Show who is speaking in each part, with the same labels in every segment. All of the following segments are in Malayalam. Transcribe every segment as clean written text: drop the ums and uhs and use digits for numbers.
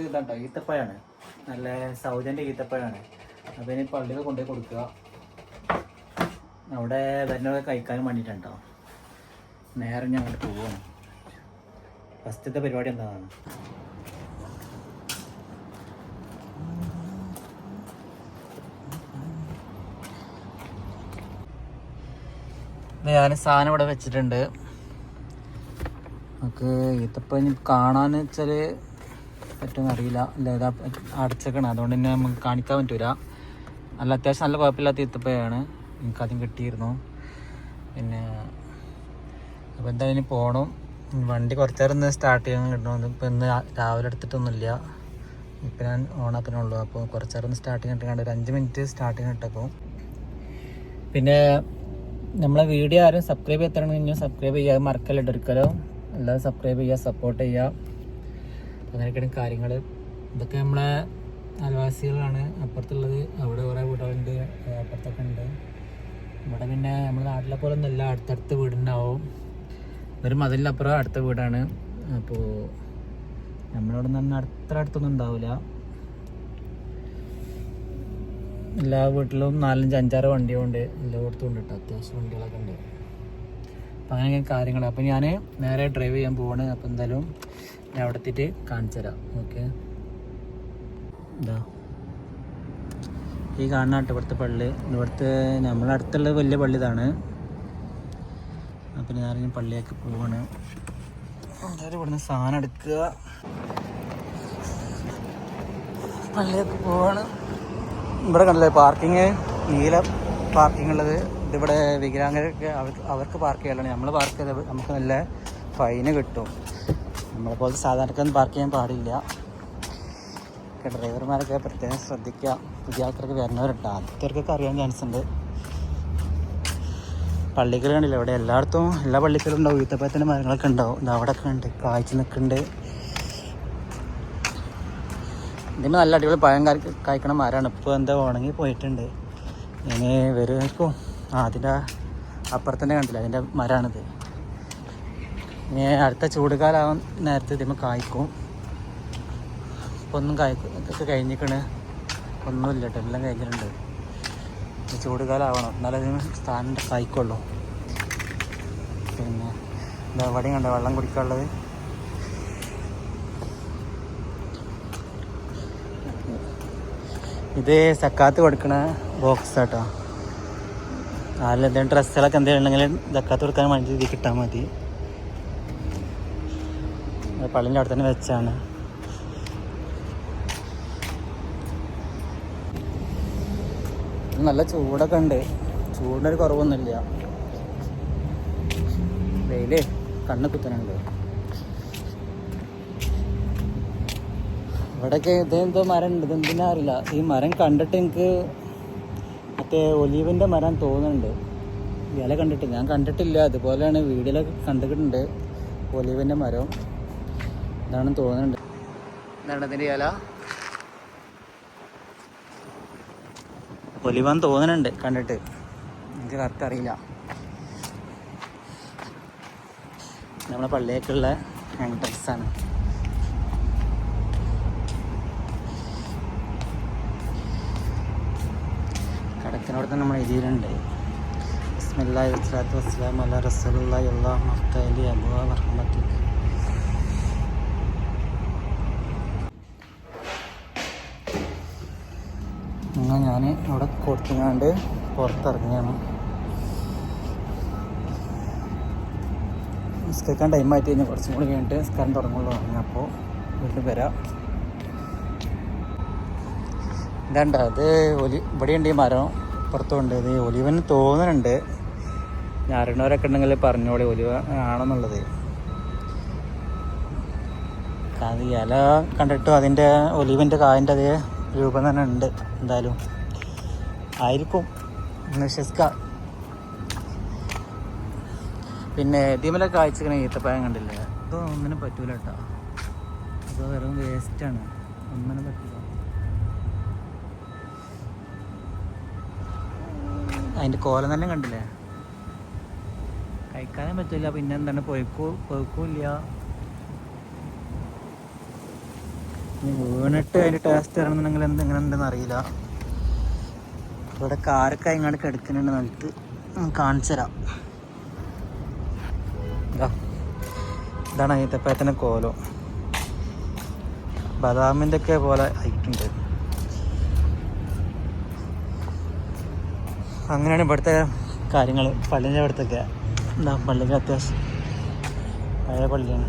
Speaker 1: ഇതാട്ടോ ഈത്തപ്പഴമാണ്, നല്ല സൗജൻ്റെ ഈത്തപ്പഴമാണ്. അപ്പോൾ ഇനി പള്ളിയിൽ കൊണ്ടുപോയി കൊടുക്കുക. അവിടെ വരുന്നവരെ കഴിക്കാനും വേണ്ടിയിട്ടുണ്ടോ. നേരെ ഞാൻ അങ്ങോട്ട് പോവുകയാണ്. ഫസ്റ്റത്തെ പരിപാടി എന്താണ്? ഞാൻ സാധനം ഇവിടെ വെച്ചിട്ടുണ്ട്. നമുക്ക് ഈത്തപ്പഴം കാണാന്ന് വെച്ചാൽ പറ്റുമെന്ന് അറിയില്ല. അല്ല ഇതാ അടച്ചേക്കണം, അതുകൊണ്ട് തന്നെ നമുക്ക് കാണിക്കാൻ പറ്റൂല. നല്ല അത്യാവശ്യം നല്ല കുഴപ്പമില്ലാത്ത ഈത്തപ്പഴമാണ്. എനിക്കാദ്യം കിട്ടിയിരുന്നു. പിന്നെ അപ്പോൾ എന്തായാലും ഇനി പോകണം. വണ്ടി കുറച്ച് നേരം ഒന്ന് സ്റ്റാർട്ട് ചെയ്യാൻ കിട്ടണം. ഇപ്പം ഇന്ന് രാവിലെ എടുത്തിട്ടൊന്നുമില്ല. ഇപ്പം ഞാൻ ഓണാക്കണുള്ളൂ. അപ്പോൾ കുറച്ച് നേരം ഒന്ന് സ്റ്റാർട്ടിങ് ഇട്ടിട്ടുണ്ട്. ഒരു 5 മിനിറ്റ് സ്റ്റാർട്ടിങ് ഇട്ടപ്പോൾ. പിന്നെ നമ്മളെ വീഡിയോ ആരും സബ്സ്ക്രൈബ് ചെയ്യണമെങ്കിൽ സബ്സ്ക്രൈബ് ചെയ്യുക, മറക്കല്ലിട്ട് എടുക്കലോ. എല്ലാവരും സബ്സ്ക്രൈബ് ചെയ്യുക, സപ്പോർട്ട് ചെയ്യുക. അങ്ങനെയൊക്കെയാണ് കാര്യങ്ങൾ. ഇതൊക്കെ നമ്മളെ അയൽവാസികളാണ്. അപ്പുറത്തുള്ളത് അവിടെ കുറേ വീടുകളുണ്ട്, അപ്പുറത്തൊക്കെ ഉണ്ട്. ഇവിടെ പിന്നെ നമ്മുടെ നാട്ടിലെ പോലെ ഒന്നുമല്ല, അടുത്തടുത്ത് വീടുണ്ടാവും. ഒരു മതിലിനപ്പുറം അടുത്ത വീടാണ്. അപ്പോൾ നമ്മളിവിടെ നിന്ന് അത്ര അടുത്തൊന്നും ഉണ്ടാവില്ല. എല്ലാ വീട്ടിലും 4-5-6 വണ്ടിയുണ്ട്, എല്ലായിടത്തും ഉണ്ട് കേട്ടോ. അത്യാവശ്യം വണ്ടികളൊക്കെ ഉണ്ട്. അപ്പം അങ്ങനെയൊക്കെ കാര്യങ്ങൾ. അപ്പം ഞാൻ നേരെ ഡ്രൈവ് ചെയ്യാൻ പോവാണ്. അപ്പം എന്തായാലും ഞാൻ അവിടെ എത്തിയിട്ട് കാണിച്ചു തരാം. ഓക്കെ, ഇതാ ഈ കാണുന്ന കേട്ടോ ഇവിടുത്തെ പള്ളി. ഇവിടുത്തെ നമ്മളടുത്തുള്ള വലിയ പള്ളി ഇതാണ്. അപ്പം ഞാൻ പള്ളിയൊക്കെ പോവാണ്. എന്തായാലും ഇവിടുന്ന് സാധനം എടുക്കുക, പള്ളിയൊക്കെ പോവാണ്. ഇവിടെ കണ്ടല്ലേ പാർക്കിങ്, നീല പാർക്കിംഗ് ഉള്ളത്. ഇതിവിടെ വികലാംഗരൊക്കെ അവർക്ക് പാർക്ക് ചെയ്യാനാണ്. നമ്മൾ പാർക്ക് ചെയ്ത് നമുക്ക് നല്ല ഫൈന് കിട്ടും. നമ്മളെപ്പോലത്തെ സാധാരണക്കാരൊന്നും പാർക്ക് ചെയ്യാൻ പാടില്ല. ഡ്രൈവർമാരൊക്കെ പ്രത്യേകം ശ്രദ്ധിക്കുക. പുതിയ ആൾക്കാർക്ക് വരുന്നവരുണ്ട്, ആദ്യത്തേർക്കൊക്കെ അറിയാൻ ചാൻസ് ഉണ്ട്. പള്ളികൾ കണ്ടില്ല, ഇവിടെ എല്ലായിടത്തും എല്ലാ പള്ളികളും ഉണ്ടാവും. ഈത്തപ്പഴത്തിൻ്റെ മരങ്ങളൊക്കെ ഉണ്ടാവും. ഇത് അവിടെയൊക്കെ ഉണ്ട്, കായ്ച്ച് നിൽക്കുന്നുണ്ട്. ഇതിന് നല്ല അടിപൊളി പഴം കായ്ക്കണ മരമാണ്. ഇപ്പോൾ എന്താ ഉണങ്ങി പോയിട്ടുണ്ട്. ഇനി വരുമായിരിക്കും. അതിൻ്റെ അപ്പുറത്തന്നെ കണ്ടില്ല, അതിൻ്റെ മരമാണിത്. ഇനി അടുത്ത ചൂടുകാലാവാൻ നേരത്തെ ഇതിന് കായ്ക്കും. ഇപ്പോൾ ഒന്നും ഇതൊക്കെ കഴിഞ്ഞിരിക്കണ്, ഒന്നുമില്ല കേട്ടോ, എല്ലാം കഴിഞ്ഞിട്ടുണ്ട്. ചൂടുകാലമാവണം, എന്നാലും അതിന് സ്ഥാനം കായ്ക്കുള്ളൂ. പിന്നെ എന്താ എവിടെയും കണ്ടോ വെള്ളം കുടിക്കാനുള്ളത്. ഇത് സക്കാത്ത് കൊടുക്കണ ബോക്സ് കേട്ടോ. അതിൽ എന്തെങ്കിലും ഡ്രസ്സുകളൊക്കെ എന്തെങ്കിലും ഉണ്ടെങ്കിൽ സക്കാത്ത് കൊടുക്കാൻ വേണ്ടി ഇത് കിട്ടാൻ മതി. പള്ളിൻ്റെ അവിടെ തന്നെ വെച്ചാണ്. നല്ല ചൂടൊക്കെ ഉണ്ട്, ചൂടിനൊരു കുറവൊന്നുമില്ല. വെയിലേ കണ്ണ് കുത്തനുണ്ട്. ഇവിടെയൊക്കെ ഇതെന്തോ മരം ഉണ്ട്, ഇതെന്തിനാ അറിയില്ല. ഈ മരം കണ്ടിട്ട് എനിക്ക് മറ്റേ ഒലീവിൻ്റെ മരം തോന്നുന്നുണ്ട്. ഇല കണ്ടിട്ട് ഞാൻ കണ്ടിട്ടില്ല, അതുപോലെയാണ് വീഡിയോയിലൊക്കെ കണ്ടിട്ടുണ്ട്. ഒലീവിൻ്റെ മരം ഇതാണെന്ന് തോന്നുന്നുണ്ട്. എന്താണ് ഇതിൻ്റെ ഇല? ഒലിവാൻ തോന്നുന്നുണ്ട് കണ്ടിട്ട്, എനിക്ക് കറക്റ്റ് അറിയില്ല. നമ്മളെ പള്ളിയേക്കുള്ള എൻട്രൻസാണ്. കടക്കിനോട് തന്നെ നമ്മൾ എഴുതിയിട്ടുണ്ട്. ബിസ്മില്ലാഹി വസ്സലാത്തു വസ്സലാമു അലാ റസൂലില്ലാഹി അല്ലാഹു മഫ്തഹി അബ്വാബ റഹ്മത്തിക. അങ്ങനെ ഞാൻ അവിടെ കൊടുത്തുകൊണ്ട് പുറത്തിറങ്ങിയാണ്. നിസ്കരിക്കാൻ ടൈമായിട്ട് കഴിഞ്ഞാൽ കുറച്ചും കൂടി കഴിഞ്ഞിട്ട് നിസ്കാരം തുടങ്ങുള്ളൂ. അപ്പോൾ വീട്ടിൽ വരാം. ഇതാണ്ട അത് ഇവിടെ ഉണ്ട് ഈ മരം, പുറത്തുണ്ട്. ഇത് ഒലിവന് തോന്നുന്നുണ്ട്. അറിയണവരൊക്കെ ഉണ്ടെങ്കിൽ പറഞ്ഞോളി ഒലിവ ആണെന്നുള്ളത്. അത് ഇല കണ്ടിട്ടും അതിൻ്റെ ഒലിവിൻ്റെ കായൻ്റെ അതേ രൂപം തന്നെ ഉണ്ട്. എന്തായാലും ആയിരിക്കും എന്ന് വിശ്വസിക്കാം. പിന്നെ ഇതിമലൊക്കെ കായ്ച്ചിക്കണ ഈത്തപ്പഴം കണ്ടില്ലേ, ഇതൊന്നും ഒന്നിനും പറ്റൂല കേട്ടോ. അപ്പോൾ വെറും വേസ്റ്റാണ്, ഒന്നിനും പറ്റില്ല. അതിൻ്റെ കോലം തന്നെ കണ്ടില്ലേ, കഴിക്കാനും പറ്റില്ല. പിന്നെ എന്താണ് പൊയ്ക്കൂല്ല. വീണിട്ട് അതിൻ്റെ ടേസ്റ്റ് ആണെന്നുണ്ടെങ്കിൽ എന്തെങ്ങനെ ഉണ്ടെന്ന് അറിയില്ല. ഇവിടെ കാരക്ക ഇങ്ങോട്ട് കിടക്കുന്നുണ്ട് നിലത്ത്, കാണിച്ചു തരാം. ഇതാണ് ഈത്തപ്പഴത്തിൻ്റെ കോലം. ബദാമിൻ്റെ ഒക്കെ പോലെ ഹൈറ്റുണ്ട്. അങ്ങനെയാണ് ഇവിടുത്തെ കാര്യങ്ങൾ. പള്ളിൻ്റെ ഇവിടുത്തൊക്കെ എന്താ, പള്ളിക്ക് അത്യാവശ്യം പഴയ പള്ളിയാണ്.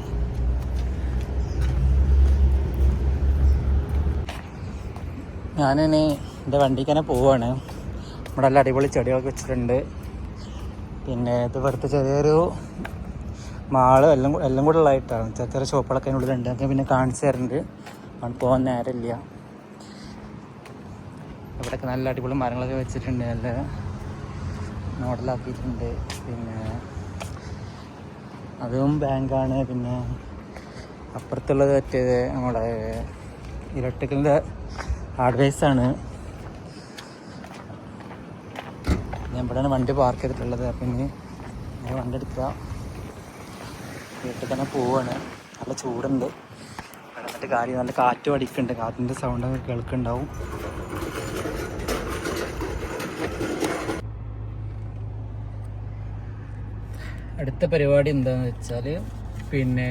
Speaker 1: ഞാനിനി എൻ്റെ വണ്ടിക്ക് തന്നെ പോവുകയാണ്. ഇവിടെ നല്ല അടിപൊളി ചെടികളൊക്കെ വെച്ചിട്ടുണ്ട്. പിന്നെ ഇത് ഇവിടുത്തെ ചെറിയൊരു മാള് എല്ലാം കൂടെ ഉള്ളതായിട്ടാണ്. ചെറിയ ചെറിയ ഷോപ്പുകളൊക്കെ അതിനുള്ളിലുണ്ട്. അതൊക്കെ പിന്നെ കാണിച്ചു തരുന്നുണ്ട്. അവിടെ പോകാൻ നേരമില്ല. ഇവിടെയൊക്കെ നല്ല അടിപൊളി മരങ്ങളൊക്കെ വെച്ചിട്ടുണ്ട്, നല്ല മോഡലാക്കിയിട്ടുണ്ട്. പിന്നെ അതും ബാങ്കാണ്. പിന്നെ അപ്പുറത്തുള്ളത് മറ്റേത് നമ്മുടെ ഇലക്ട്രിക്കലിൻ്റെ ഹാർഡ്വെയർസാണ്. ഞാൻ ഇവിടെയാണ് വണ്ടി പാർക്ക് ചെയ്തിട്ടുള്ളത്. അപ്പം ഇനി ഞാൻ വണ്ടി എടുക്കുക, വീട്ടിൽ തന്നെ പോവാണ്. നല്ല ചൂടുണ്ട്. എന്നിട്ട് കാര്യം നല്ല കാറ്റ് അടിക്കുന്നുണ്ട്. കാറ്റിൻ്റെ സൗണ്ടൊക്കെ കേൾക്കുന്നുണ്ടാവും. അടുത്ത പരിപാടി എന്താണെന്ന് വെച്ചാൽ പിന്നെ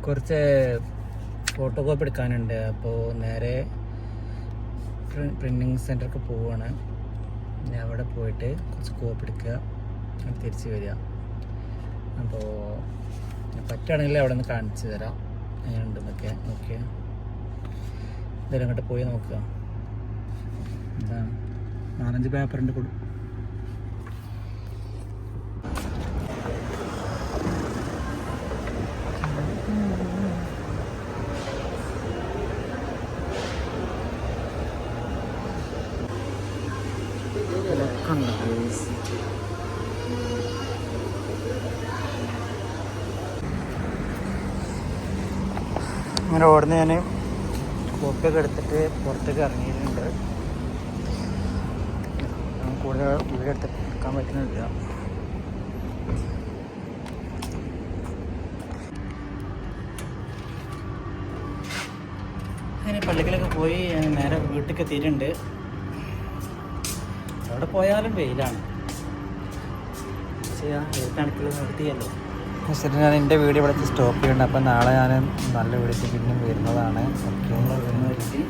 Speaker 1: കുറച്ച് ഫോട്ടോ കോപ്പി എടുക്കാനുണ്ട്. അപ്പോൾ നേരെ പ്രിൻറ്റിങ് സെൻറ്ററിലേക്ക് പോവുകയാണ്. ഞാൻ അവിടെ പോയിട്ട് കുറച്ച് കോപ്പി എടുക്കുക, തിരിച്ച് വരിക. അപ്പോൾ പറ്റുകയാണെങ്കിൽ അവിടെ നിന്ന് കാണിച്ചു തരാം എങ്ങനെയുണ്ടെന്നൊക്കെ. ഓക്കെ, എന്തായാലും അങ്ങോട്ട് പോയി നോക്കുക. എന്താണ് 4-5 പേപ്പറിൻ്റെ കൊടുക്കും. അങ്ങനെ ഓടുന്ന ഞാൻ കോപ്പിയൊക്കെ എടുത്തിട്ട് പുറത്തേക്ക് ഇറങ്ങിയിട്ടുണ്ട്. കൂടുതൽ വീഡിയോ എടുക്കാൻ പറ്റുന്നില്ല. അങ്ങനെ പള്ളിക്കലൊക്കെ പോയി നേരെ വീട്ടിലേക്ക് എത്തിയിട്ടുണ്ട്. അവിടെ പോയാലും വെയിലാണ്. തണുക്കൽ നിർത്തിയല്ലോ. ശരി, ഞാൻ എൻ്റെ വീഡിയോ ഇവിടെ സ്റ്റോപ്പ് ചെയ്യുന്നുണ്ട്. അപ്പം നാളെ ഞാൻ നല്ല വീഡിയോ പിന്നെയും വരുന്നതാണ്. ഓക്കെ.